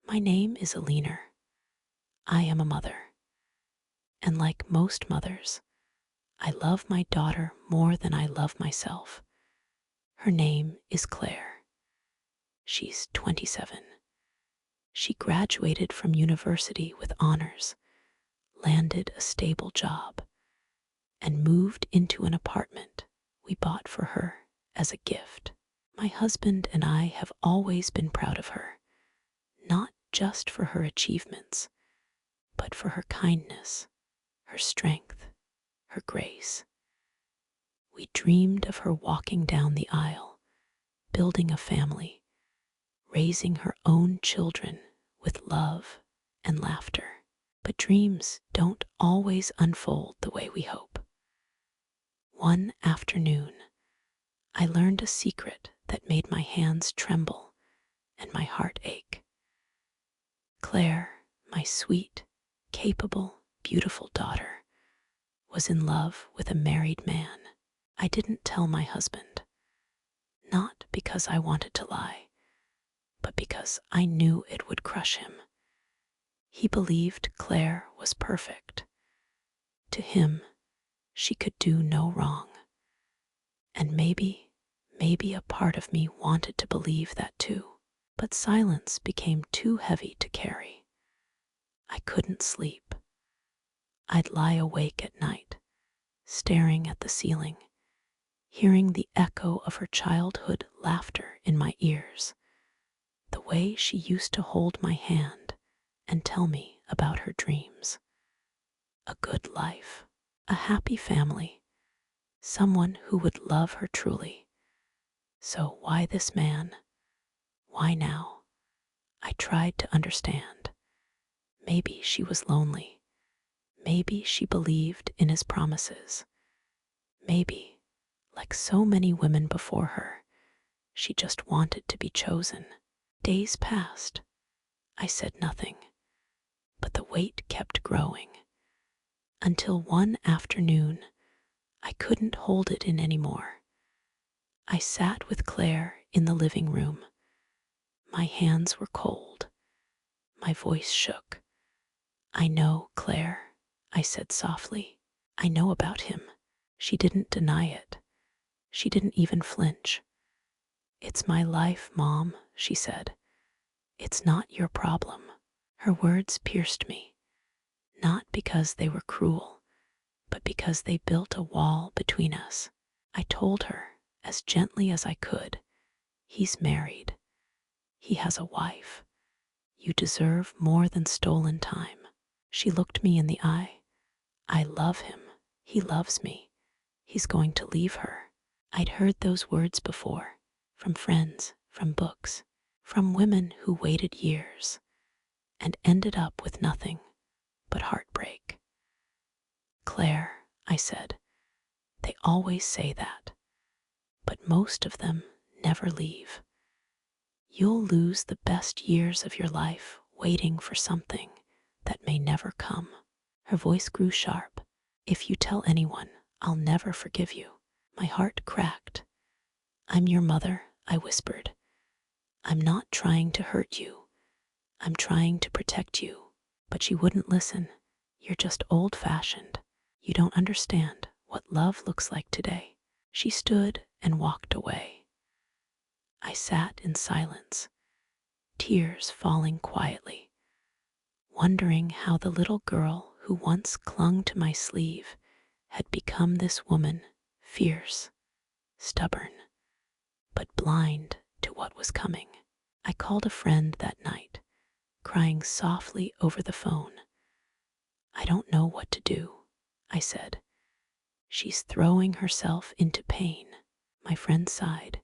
My name is Alina. I am a mother. And like most mothers, I love my daughter more than I love myself. Her name is Claire. She's 27. She graduated from university with honors, landed a stable job, and moved into an apartment we bought for her as a gift. My husband and I have always been proud of her, not just for her achievements, but for her kindness, her strength, her grace. We dreamed of her walking down the aisle, building a family, raising her own children with love and laughter. But dreams don't always unfold the way we hope. One afternoon, I learned a secret that made my hands tremble and my heart ache. Claire, my sweet, capable, beautiful daughter, was in love with a married man. I didn't tell my husband, not because I wanted to lie, but because I knew it would crush him. He believed Claire was perfect. To him, she could do no wrong. And maybe a part of me wanted to believe that too. But silence became too heavy to carry. I couldn't sleep. I'd lie awake at night, staring at the ceiling, hearing the echo of her childhood laughter in my ears, the way she used to hold my hand and tell me about her dreams. A good life, a happy family, someone who would love her truly. So why this man? Why now? I tried to understand. Maybe she was lonely. Maybe she believed in his promises. Maybe, like so many women before her, she just wanted to be chosen. Days passed. I said nothing, but the weight kept growing. Until one afternoon, I couldn't hold it in anymore. I sat with Claire in the living room. My hands were cold. My voice shook. I know, Claire, I said softly. I know about him. She didn't deny it. She didn't even flinch. It's my life, Mom, she said. It's not your problem. Her words pierced me, not because they were cruel, but because they built a wall between us. I told her, as gently as I could, he's married. He has a wife. You deserve more than stolen time. She looked me in the eye. I love him. He loves me. He's going to leave her. I'd heard those words before, from friends, from books, from women who waited years and ended up with nothing but heartbreak. Claire, I said, they always say that, but most of them never leave. You'll lose the best years of your life waiting for something that may never come. Her voice grew sharp. If you tell anyone, I'll never forgive you. My heart cracked. I'm your mother, I whispered. I'm not trying to hurt you. I'm trying to protect you. But she wouldn't listen. You're just old-fashioned. You don't understand what love looks like today. She stood and walked away. I sat in silence, tears falling quietly, wondering how the little girl who once clung to my sleeve had become this woman, fierce, stubborn, but blind to what was coming. I called a friend that night, crying softly over the phone. I don't know what to do, I said. She's throwing herself into pain. My friend sighed.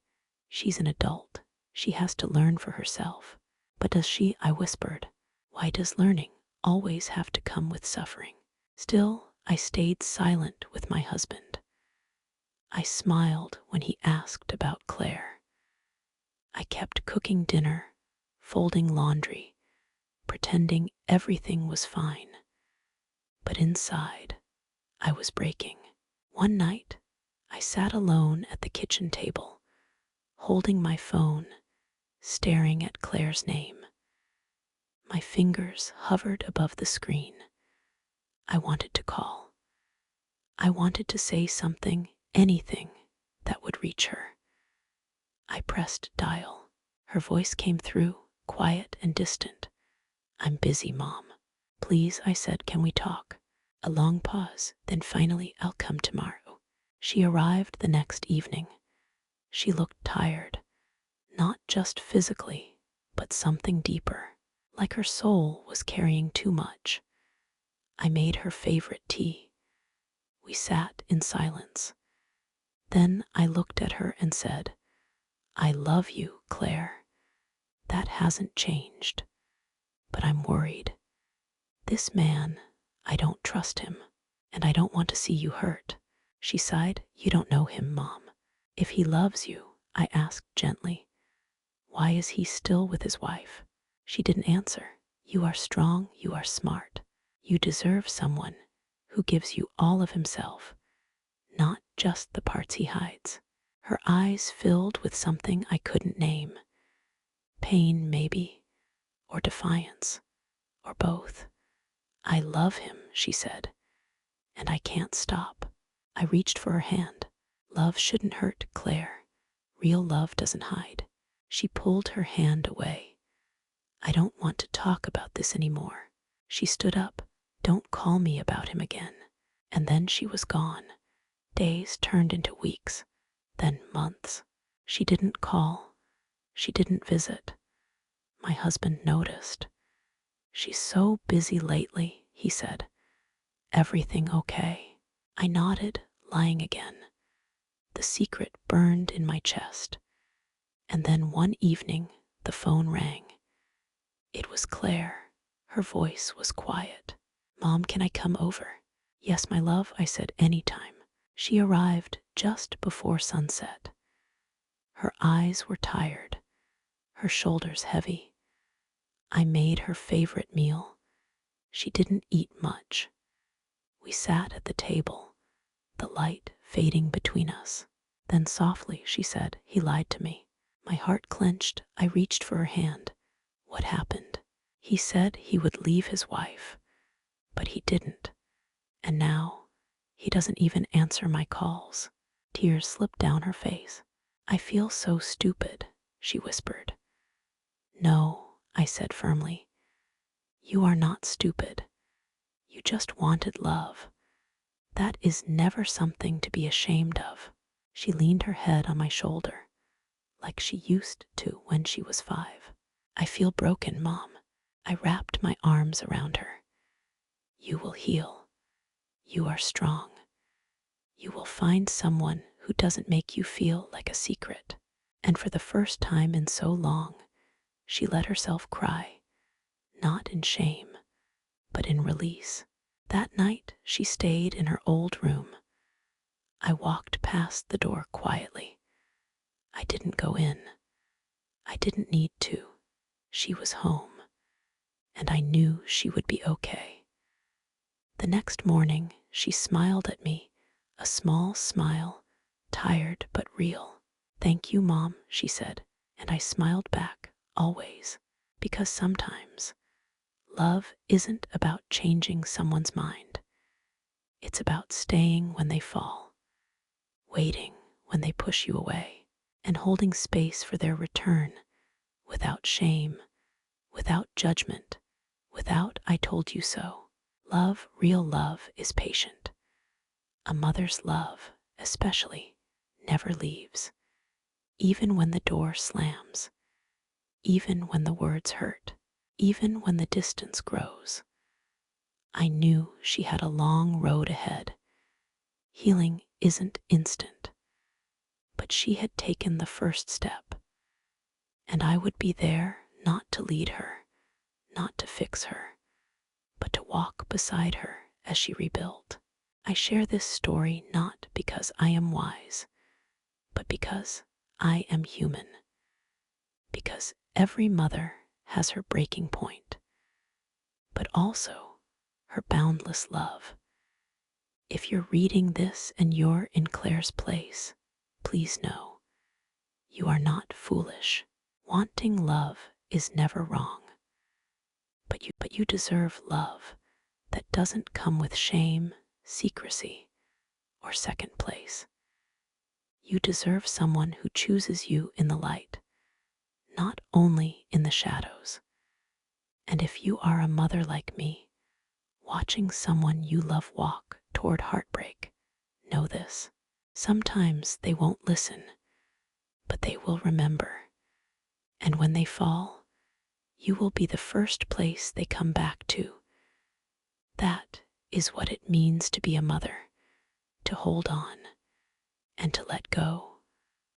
She's an adult. She has to learn for herself. But does she? I whispered. Why does learning always have to come with suffering? Still, I stayed silent with my husband. I smiled when he asked about Claire. I kept cooking dinner, folding laundry, pretending everything was fine. But inside, I was breaking. One night, I sat alone at the kitchen table, holding my phone, staring at Claire's name. My fingers hovered above the screen. I wanted to call. I wanted to say something, anything that would reach her. I pressed dial. Her voice came through, quiet and distant. "I'm busy, Mom. Please," I said, "can we talk?" A long pause, then finally, "I'll come tomorrow." She arrived the next evening. She looked tired, not just physically, but something deeper, like her soul was carrying too much. I made her favorite tea. We sat in silence. Then I looked at her and said, "I love you, Claire. That hasn't changed. But I'm worried. This man, I don't trust him, and I don't want to see you hurt." She sighed. "You don't know him, Mom. If he loves you," I asked gently, "why is he still with his wife?" She didn't answer. "You are strong, you are smart. You deserve someone who gives you all of himself, not just the parts he hides." Her eyes filled with something I couldn't name. Pain, maybe, or defiance, or both. "I love him," she said, "and I can't stop." I reached for her hand. "Love shouldn't hurt, Claire. Real love doesn't hide." She pulled her hand away. "I don't want to talk about this anymore." She stood up. "Don't call me about him again." And then she was gone. Days turned into weeks, then months. She didn't call. She didn't visit. My husband noticed. "She's so busy lately," he said. "Everything okay?" I nodded, lying again. The secret burned in my chest. And then one evening, the phone rang. It was Claire. Her voice was quiet. "Mom, can I come over?" "Yes, my love," I said, "anytime." She arrived just before sunset. Her eyes were tired, her shoulders heavy. I made her favorite meal. She didn't eat much. We sat at the table, the light fading between us. Then softly she said, "He lied to me." My heart clenched. I reached for her hand. "What happened?" "He said he would leave his wife, but he didn't. And now he doesn't even answer my calls." Tears slipped down her face. "I feel so stupid," she whispered. "No," I said firmly. "You are not stupid. You just wanted love. That is never something to be ashamed of." She leaned her head on my shoulder, like she used to when she was 5. "I feel broken, Mom." I wrapped my arms around her. "You will heal. You are strong. You will find someone who doesn't make you feel like a secret." And for the first time in so long, she let herself cry, not in shame, but in release. That night, she stayed in her old room. I walked past the door quietly. I didn't go in. I didn't need to. She was home, and I knew she would be okay. The next morning, she smiled at me, a small smile, tired but real. "Thank you, Mom," she said, and I smiled back, always, because sometimes love isn't about changing someone's mind. It's about staying when they fall, waiting when they push you away, and holding space for their return without shame, without judgment, without "I told you so." Love, real love, is patient. A mother's love, especially, never leaves, even when the door slams, even when the words hurt, even when the distance grows. I knew she had a long road ahead. Healing isn't instant, but she had taken the first step, and I would be there not to lead her, not to fix her, but to walk beside her as she rebuilt. I share this story not because I am wise, but because I am human. Because every mother has her breaking point, but also her boundless love. If you're reading this and you're in Claire's place, please know you are not foolish. Wanting love is never wrong, but you deserve love that doesn't come with shame, secrecy, or second place. You deserve someone who chooses you in the light, not only in the shadows. And if you are a mother like me, watching someone you love walk toward heartbreak, know this. Sometimes they won't listen, but they will remember. And when they fall, you will be the first place they come back to. That is what it means to be a mother, to hold on and to let go.